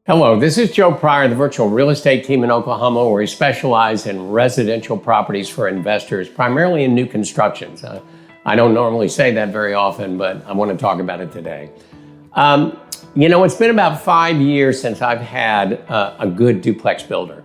Hello, this is Joe Pryor, the virtual real estate team in Oklahoma, where we specialize in residential properties for investors, primarily in new constructions. I don't normally say that very often, but I want to talk about it today. It's been about 5 years since I've had a good duplex builder.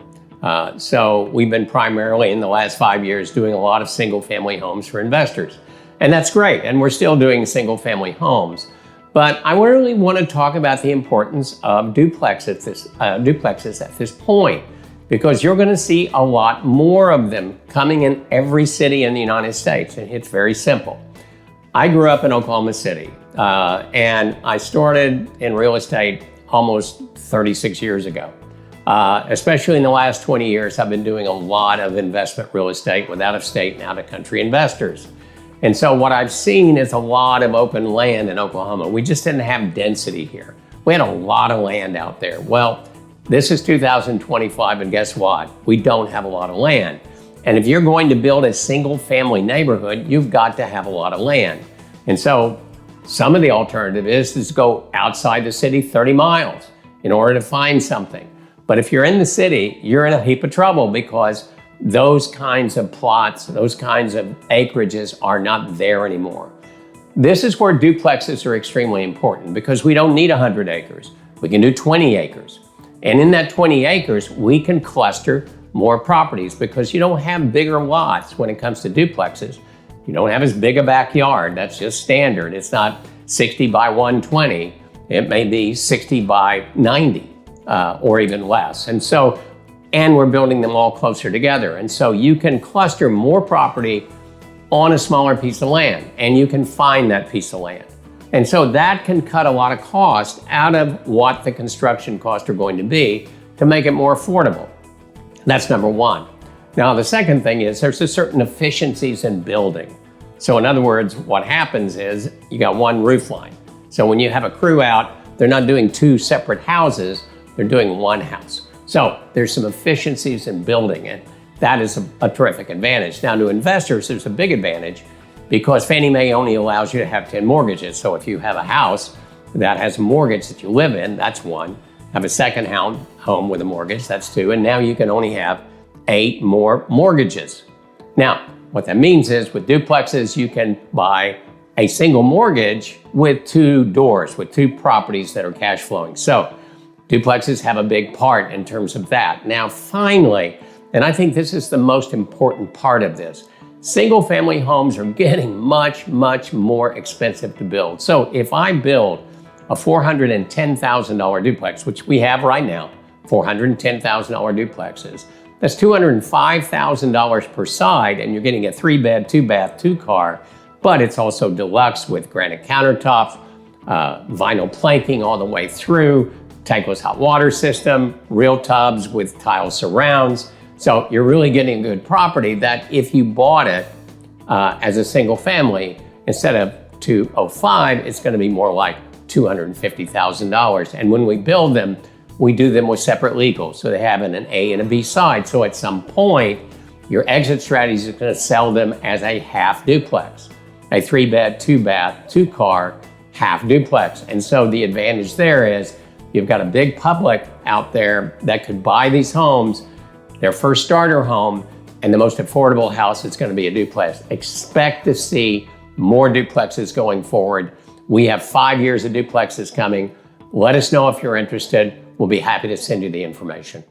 So we've been primarily in the last 5 years doing a lot of single family homes for investors. And that's great. And we're still doing single family homes. But I really want to talk about the importance of duplexes at this point, because you're going to see a lot more of them coming in every city in the United States. And it's very simple. I grew up in Oklahoma City, and I started in real estate almost 36 years ago. Especially in the last 20 years, I've been doing a lot of investment real estate with out-of-state and out-of-country investors. And so what I've seen is a lot of open land in Oklahoma. We just didn't have density here. We had a lot of land out there. Well, this is 2025, and guess what? We don't have a lot of land. And if you're going to build a single family neighborhood, you've got to have a lot of land. And so some of the alternative is to go outside the city 30 miles in order to find something. But if you're in the city, you're in a heap of trouble, because those kinds of plots, those kinds of acreages are not there anymore. This is where duplexes are extremely important, because we don't need 100 acres. We can do 20 acres. And in that 20 acres, we can cluster more properties, because you don't have bigger lots when it comes to duplexes. You don't have as big a backyard. That's just standard. It's not 60 by 120. It may be 60 by 90 or even less. And we're building them all closer together. And so you can cluster more property on a smaller piece of land, and you can find that piece of land. And so that can cut a lot of cost out of what the construction costs are going to be to make it more affordable. That's number one. Now, the second thing is there's a certain efficiencies in building. So in other words, what happens is you got one roof line. So when you have a crew out, they're not doing two separate houses, they're doing one house. So there's some efficiencies in building, and that is a terrific advantage. Now, to investors, there's a big advantage, because Fannie Mae only allows you to have 10 mortgages. So if you have a house that has a mortgage that you live in, that's one. Have a second home with a mortgage, that's two. And now you can only have 8 more mortgages. Now, what that means is with duplexes, you can buy a single mortgage with 2 doors, with 2 properties that are cash flowing. So duplexes have a big part in terms of that. Now, finally, and I think this is the most important part of this, single family homes are getting much, much more expensive to build. So if I build a $410,000 duplex, which we have right now, $410,000 duplexes, that's $205,000 per side, and you're getting a 3-bed, 2-bath, 2-car, but it's also deluxe with granite countertops, vinyl planking all the way through, tankless hot water system, real tubs with tile surrounds. So you're really getting a good property that if you bought it as a single family, instead of $205,000, it's going to be more like $250,000. And when we build them, we do them with separate legals. So they have an A and a B side. So at some point, your exit strategy is going to sell them as a half duplex, a 3-bed, 2-bath, 2-car, half duplex. And so the advantage there is you've got a big public out there that could buy these homes, their first starter home, and the most affordable house is going to be a duplex. Expect to see more duplexes going forward. We have 5 years of duplexes coming. Let us know if you're interested. We'll be happy to send you the information.